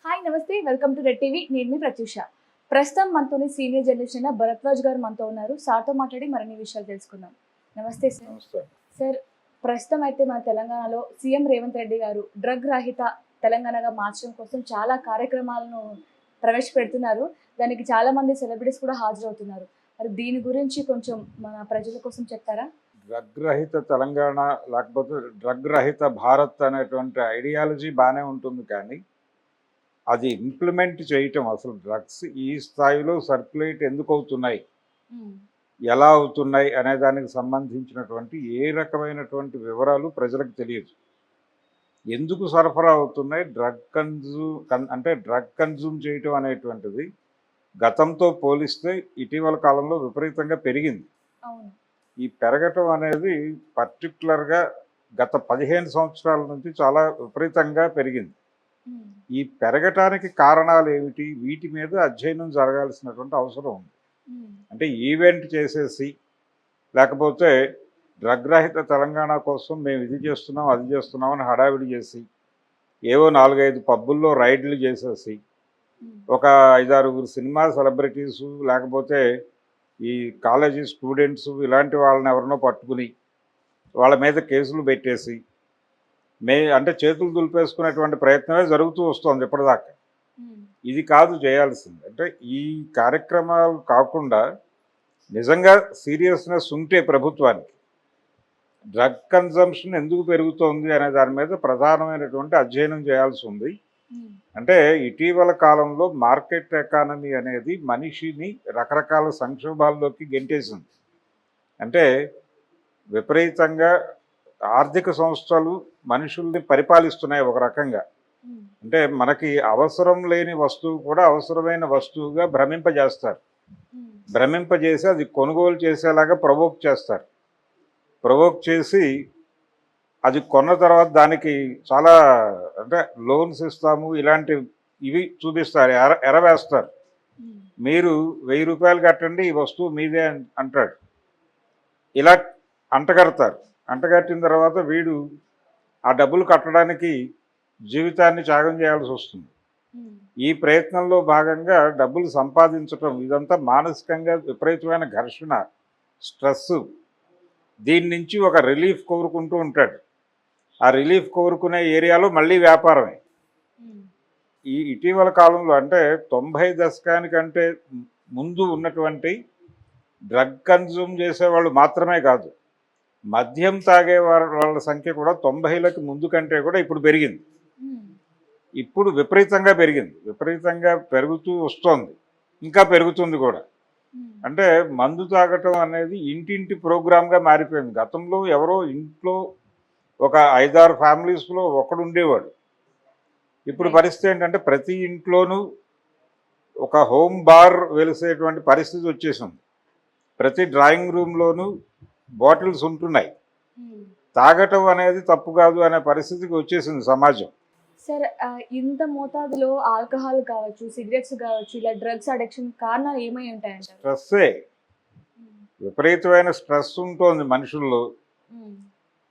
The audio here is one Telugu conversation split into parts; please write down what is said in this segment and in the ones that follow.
హాయ్ నమస్తే వెల్కమ్ టు రెడ్ టీవీ. నేను మీ ప్రత్యూష. ప్రస్తుతం మనతోని సీనియర్ జర్నలిస్ట్ అయిన భరద్వాజ్ గారు మనతో ఉన్నారు. సార్తో మాట్లాడి మరిన్ని విషయాలు తెలుసుకుందాం. నమస్తే సార్. నమస్తే. సార్, ప్రస్తుతం అయితే మన తెలంగాణలో సీఎం రేవంత్ రెడ్డి గారు డ్రగ్ రహిత తెలంగాణగా మార్చడం కోసం చాలా కార్యక్రమాలను ప్రవేశపెడుతున్నారు. దానికి చాలా మంది సెలబ్రిటీస్ కూడా హాజరవుతున్నారు. మరి దీని గురించి కొంచెం మన ప్రజల కోసం చెప్తారా? డ్రగ్ రహిత తెలంగాణ లేకపోతే డ్రగ్ రహిత భారత్ అనేటువంటి ఐడియాలజీ బాగానే ఉంటుంది, కానీ అది ఇంప్లిమెంట్ చేయటం, అసలు డ్రగ్స్ ఈ స్థాయిలో సర్క్యులేట్ ఎందుకు అవుతున్నాయి, ఎలా అవుతున్నాయి అనే దానికి సంబంధించినటువంటి ఏ రకమైనటువంటి వివరాలు ప్రజలకు తెలియదు. ఎందుకు సరఫరా అవుతున్నాయి, డ్రగ్ కన్జ్యూమ్ చేయటం అనేటువంటిది గతంతో పోలిస్తే ఇటీవల కాలంలో విపరీతంగా పెరిగింది. ఈ పెరగటం అనేది పర్టికులర్గా గత 15 సంవత్సరాల నుంచి చాలా విపరీతంగా పెరిగింది. ఈ పెరగటానికి కారణాలు ఏమిటి, వీటి మీద అధ్యయనం జరగాల్సినటువంటి అవసరం ఉంది. అంటే ఈవెంట్ చేసేసి, లేకపోతే డ్రగ్ రహిత తెలంగాణ కోసం మేము ఇది చేస్తున్నాం అది చేస్తున్నాం అని హడావిడి చేసి, ఏవో 4-5 పబ్బుల్లో రైడ్లు చేసేసి, ఒక 5-6 సినిమా సెలబ్రిటీసు లేకపోతే ఈ కాలేజీ స్టూడెంట్స్ ఇలాంటి వాళ్ళని ఎవరినో పట్టుకుని వాళ్ళ మీద కేసులు పెట్టేసి అంటే చేతులు దులిపేసుకునేటువంటి ప్రయత్నమే జరుగుతూ వస్తుంది ఇప్పటిదాకా. ఇది కాదు చేయాల్సింది. అంటే ఈ కార్యక్రమాలు కాకుండా నిజంగా సీరియస్నెస్ ఉంటే ప్రభుత్వానికి డ్రగ్ కన్జంప్షన్ ఎందుకు పెరుగుతోంది అనే దాని మీద ప్రధానమైనటువంటి అధ్యయనం చేయాల్సి ఉంది. అంటే ఇటీవల కాలంలో మార్కెట్ ఎకానమీ అనేది మనిషిని రకరకాల సంక్షోభాల్లోకి గెంటేసింది. అంటే విపరీతంగా ఆర్థిక సంస్థలు మనుషుల్ని పరిపాలిస్తున్నాయి ఒక రకంగా. అంటే మనకి అవసరం లేని వస్తువు కూడా అవసరమైన వస్తువుగా భ్రమింపజేసి అది కొనుగోలు చేసేలాగా ప్రవోక్ చేస్తారు. ప్రవోక్ చేసి అది కొన్న తర్వాత దానికి చాలా అంటే లోన్స్ ఇస్తాము ఇలాంటి ఇవి చూపిస్తారు, ఎరవేస్తారు. మీరు 1000 రూపాయలు కట్టండి ఈ వస్తువు మీదే అంటాడు. ఇలా అంటగడతారు. అంటగట్టిన తర్వాత వీడు ఆ డబ్బులు కట్టడానికి జీవితాన్ని త్యాగం చేయాల్సి వస్తుంది. ఈ ప్రయత్నంలో భాగంగా డబ్బులు సంపాదించటం ఇదంతా మానసికంగా విపరీతమైన ఘర్షణ, స్ట్రెస్సు. దీని నుంచి ఒక రిలీఫ్ కోరుకుంటూ ఉంటాడు. ఆ రిలీఫ్ కోరుకునే ఏరియాలో మళ్ళీ వ్యాపారమే. ఈ ఇటీవల కాలంలో అంటే 90 దశకానికంటే ముందు ఉన్నటువంటి డ్రగ్ కన్జ్యూమ్ చేసేవాళ్ళు మాత్రమే కాదు, మద్యం తాగే వాళ్ళ సంఖ్య కూడా 90లకు ముందు కంటే కూడా ఇప్పుడు పెరిగింది. ఇప్పుడు విపరీతంగా పెరుగుతూ వస్తోంది, ఇంకా పెరుగుతుంది కూడా. అంటే మందు తాగటం అనేది ఇంటింటి ప్రోగ్రామ్గా మారిపోయింది. గతంలో ఎవరో ఇంట్లో ఒక 5-6 ఫ్యామిలీస్లో ఒకడు ఉండేవాడు. ఇప్పుడు పరిస్థితి ఏంటంటే ప్రతి ఇంట్లోనూ ఒక హోమ్ బార్ వెలిసేటువంటి పరిస్థితి వచ్చేసింది. ప్రతి డ్రాయింగ్ రూమ్లోనూ బాటిల్స్ ఉంటున్నాయి. తాగటం అనేది తప్పు కాదు అనే పరిస్థితికి వచ్చేసింది సమాజం. సార్, ఇంత మోతాదులో ఆల్కహాల్ కావచ్చు, సిగరెట్స్ కావచ్చు, ఇలా డ్రగ్స్ అడిక్షన్ కారణాలు ఏమై ఉంటాయంటారు? స్ట్రెస్సే. విపరీతమైన స్ట్రెస్ ఉంటుంది మనుషుల్లో.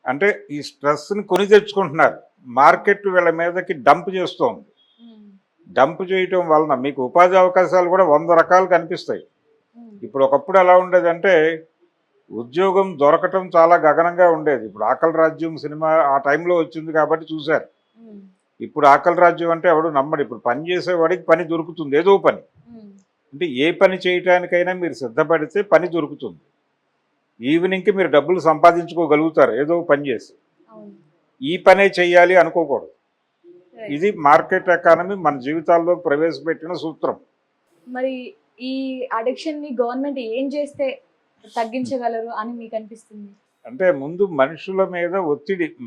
అంటే ఈ స్ట్రెస్ని కొని తెచ్చుకుంటున్నారు. మార్కెట్ వీళ్ళ మీదకి డంప్ చేస్తోంది. డంప్ చేయటం వలన మీకు ఉపాధి అవకాశాలు కూడా 100 రకాలు కనిపిస్తాయి. ఇప్పుడు ఒకప్పుడు ఎలా ఉండేదంటే ఉద్యోగం దొరకటం చాలా గగనంగా ఉండేది. ఇప్పుడు ఆకలి రాజ్యం సినిమా ఆ టైంలో వచ్చింది కాబట్టి చూశారు. ఇప్పుడు ఆకలి రాజ్యం అంటే ఎవడు నమ్మడు. ఇప్పుడు పని చేసేవాడికి పని దొరుకుతుంది, ఏదో పని. అంటే ఏ పని చేయటానికైనా మీరు సిద్ధపడితే పని దొరుకుతుంది. ఈవినింగ్కి మీరు డబ్బులు సంపాదించుకోగలుగుతారు ఏదో పని చేసి. ఈ పనే చెయ్యాలి అనుకోకూడదు. ఇది మార్కెట్ ఎకానమీ మన జీవితాల్లో ప్రవేశపెట్టిన సూత్రం. మరి ఈ అడిక్షన్ ని గవర్నమెంట్ ఏం చేస్తే తగ్గించగలరు అని మీకు అనిపిస్తుంది? అంటే ముందు మనుషుల మీద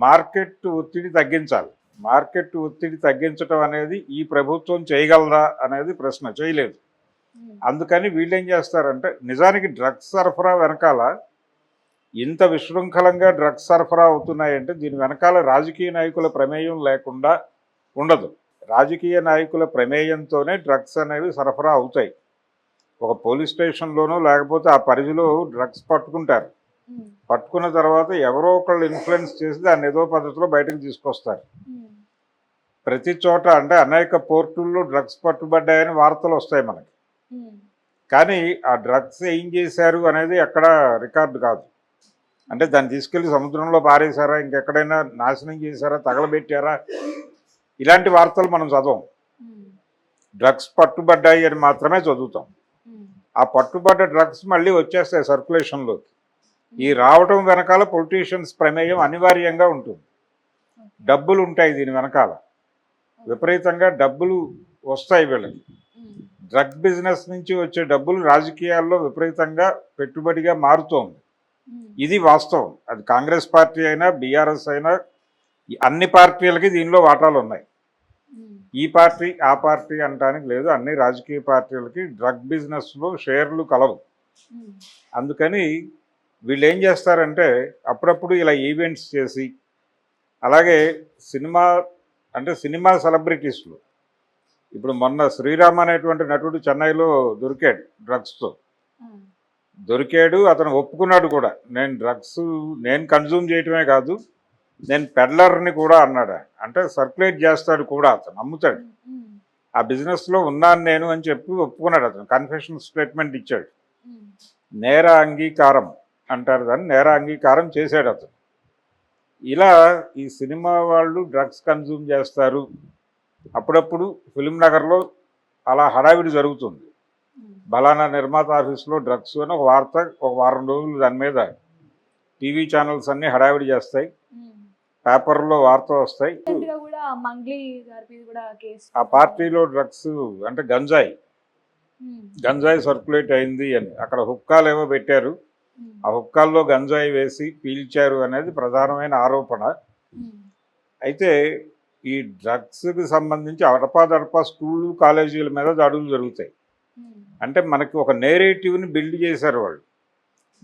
మార్కెట్ ఒత్తిడి తగ్గించాలి. మార్కెట్ ఒత్తిడి తగ్గించడం అనేది ఈ ప్రభుత్వం చేయగలరా అనేది ప్రశ్న. చేయలేదు. అందుకని వీళ్ళు ఏం చేస్తారంటే నిజానికి డ్రగ్స్ సరఫరా వెనకాల ఇంత విశృంఖలంగా డ్రగ్స్ సరఫరా అవుతున్నాయంటే దీని వెనకాల రాజకీయ నాయకుల ప్రమేయం లేకుండా ఉండదు. రాజకీయ నాయకుల ప్రమేయంతోనే డ్రగ్స్ అనేవి సరఫరా అవుతాయి. ఒక పోలీస్ స్టేషన్లోనో లేకపోతే ఆ పరిధిలో డ్రగ్స్ పట్టుకుంటారు. పట్టుకున్న తర్వాత ఎవరో ఒకళ్ళు ఇన్ఫ్లుయెన్స్ చేసి దాన్ని ఏదో పద్ధతిలో బయటకు తీసుకొస్తారు. ప్రతి చోట అంటే అనేక పోర్టుల్లో డ్రగ్స్ పట్టుబడ్డాయని వార్తలు వస్తాయి మనకి. కానీ ఆ డ్రగ్స్ ఏం చేశారు అనేది ఎక్కడ రికార్డు కాదు. అంటే దాన్ని తీసుకెళ్ళి సముద్రంలో పారేశారా, ఇంకెక్కడైనా నాశనం చేశారా, తగలబెట్టారా, ఇలాంటి వార్తలు మనం చదవం. డ్రగ్స్ పట్టుబడ్డాయి అని మాత్రమే చదువుతాం. ఆ పట్టుబడ్డ డ్రగ్స్ మళ్ళీ వచ్చేస్తాయి సర్క్యులేషన్లోకి. ఈ రావటం వెనకాల పొలిటీషియన్స్ ప్రమేయం అనివార్యంగా ఉంటుంది. డబ్బులు ఉంటాయి దీని వెనకాల, విపరీతంగా డబ్బులు వస్తాయి వీళ్ళకి. డ్రగ్ బిజినెస్ నుంచి వచ్చే డబ్బులు రాజకీయాల్లో విపరీతంగా పెట్టుబడిగా మారుతోంది. ఇది వాస్తవం. అది కాంగ్రెస్ పార్టీ అయినా బీఆర్ఎస్ అయినా అన్ని పార్టీలకి దీనిలో వాటాలు ఉన్నాయి. ఈ పార్టీ ఆ పార్టీ అంటానికి లేదు, అన్ని రాజకీయ పార్టీలకి డ్రగ్ బిజినెస్లో షేర్లు కలవు. అందుకని వీళ్ళు ఏం చేస్తారంటే అప్పుడప్పుడు ఇలా ఈవెంట్స్ చేసి, అలాగే సినిమా సెలబ్రిటీస్లో ఇప్పుడు మొన్న శ్రీరామ్ అనేటువంటి నటుడు చెన్నైలో దొరికాడు డ్రగ్స్తో. దొరికాడు, అతను ఒప్పుకున్నాడు కూడా, నేను కన్జ్యూమ్ చేయటమే కాదు, నేను పెడ్లర్ని కూడా అన్నాడు. అంటే సర్క్యులేట్ చేస్తాడు కూడా, అతను అమ్ముతాడు. ఆ బిజినెస్లో ఉన్నాను నేను అని చెప్పి ఒప్పుకున్నాడు. అతను కన్ఫెషన్ స్టేట్మెంట్ ఇచ్చాడు. నేర అంగీకారం అంటారు దాన్ని, నేర అంగీకారం చేశాడు అతను. ఇలా ఈ సినిమా వాళ్ళు డ్రగ్స్ కన్జ్యూమ్ చేస్తారు. అప్పుడప్పుడు ఫిలిం నగర్లో అలా హడావిడి జరుగుతుంది. బలానా నిర్మాత ఆఫీస్లో డ్రగ్స్ అని ఒక వార్త, ఒక వారం రోజులు దాని మీద టీవీ ఛానల్స్ అన్నీ హడావిడి చేస్తాయి, పేపర్లో వార్తలు వస్తాయి. ఆ పార్టీలో డ్రగ్స్ అంటే గంజాయి సర్క్యులేట్ అయింది అని అక్కడ హుక్కాలు ఏవో పెట్టారు. ఆ హుక్కాల్లో గంజాయి వేసి పీల్చారు అనేది ప్రధానమైన ఆరోపణ. అయితే ఈ డ్రగ్స్కి సంబంధించి అడపాదడపా స్కూళ్ళు కాలేజీల మీద దాడులు జరుగుతాయి. అంటే మనకి ఒక నేరేటివ్ని బిల్డ్ చేశారు వాళ్ళు.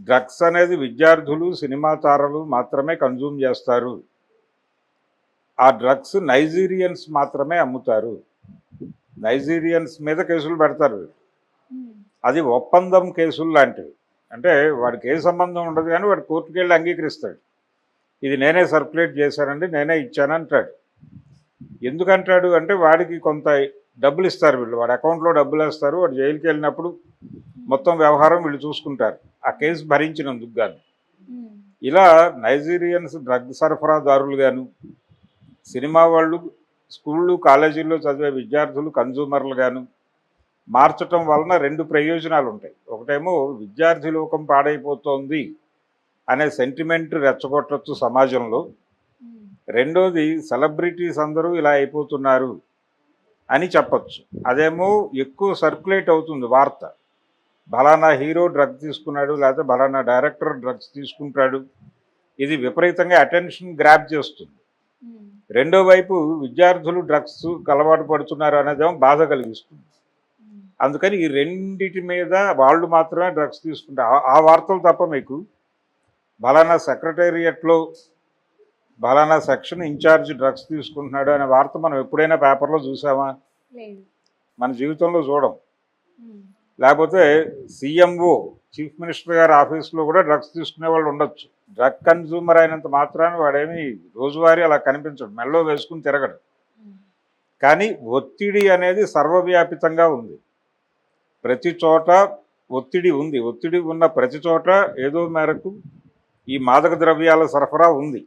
డ్రగ్స్ అనేది విద్యార్థులు, సినిమా తారలు మాత్రమే కన్జ్యూమ్ చేస్తారు. ఆ డ్రగ్స్ నైజీరియన్స్ మాత్రమే అమ్ముతారు. నైజీరియన్స్ మీద కేసులు పెడతారు. అది ఒప్పందం కేసులు లాంటివి. అంటే వాడికి ఏ సంబంధం ఉండదు, కానీ వాడు కోర్టుకు వెళ్ళి అంగీకరిస్తాడు. ఇది నేనే సర్క్యులేట్ చేశానండి, నేనే ఇచ్చాను అంటాడు. ఎందుకంటాడు అంటే వాడికి కొంత డబ్బులు ఇస్తారు వీళ్ళు, వాడి అకౌంట్లో డబ్బులు వేస్తారు. వాడు జైలుకి వెళ్ళినప్పుడు మొత్తం వ్యవహారం వీళ్ళు చూసుకుంటారు, ఆ కేసు భరించినందుకు గాను. ఇలా నైజీరియన్స్ డ్రగ్ సరఫరాదారులు గాను, సినిమా వాళ్ళు స్కూళ్ళు కాలేజీల్లో చదివే విద్యార్థులు కన్జ్యూమర్లు గాను మార్చటం వలన రెండు ప్రయోజనాలు ఉంటాయి. ఒకటేమో విద్యార్థి లోకం పాడైపోతోంది అనే సెంటిమెంట్ రెచ్చగొట్టచ్చు సమాజంలో. రెండోది సెలబ్రిటీస్ అందరూ ఇలా అయిపోతున్నారు అని చెప్పచ్చు. అదేమో ఎక్కువ సర్క్యులేట్ అవుతుంది వార్త. బలానా హీరో డ్రగ్ తీసుకున్నాడు, లేకపోతే బలానా డైరెక్టర్ డ్రగ్స్ తీసుకుంటాడు. ఇది విపరీతంగా అటెన్షన్ గ్రాప్ చేస్తుంది. రెండో వైపు విద్యార్థులు డ్రగ్స్ అలవాటు పడుతున్నారు అనేదేమో బాధ కలిగిస్తుంది. అందుకని ఈ రెండిటి మీద వాళ్ళు మాత్రమే డ్రగ్స్ తీసుకుంటారు. ఆ వార్తలు తప్ప మీకు బలానా సెక్రటేరియట్లో బలానా సెక్షన్ ఇన్ఛార్జ్ డ్రగ్స్ తీసుకుంటున్నాడు అనే వార్త మనం ఎప్పుడైనా పేపర్లో చూసామా? మన జీవితంలో చూడం. లేకపోతే సీఎంఓ చీఫ్ మినిస్టర్ గారి ఆఫీస్లో కూడా డ్రగ్స్ తీసుకునే వాళ్ళు ఉండొచ్చు. డ్రగ్ కన్జ్యూమర్ అయినంత మాత్రాన్ని వాడేమి రోజువారీ అలా కనిపించడు, మెల్లో వేసుకుని తిరగడు. కానీ ఒత్తిడి అనేది సర్వవ్యాపితంగా ఉంది. ప్రతి చోట ఒత్తిడి ఉంది. ఒత్తిడి ఉన్న ప్రతి చోట ఏదో మేరకు ఈ మాదక ద్రవ్యాల సరఫరా ఉంది.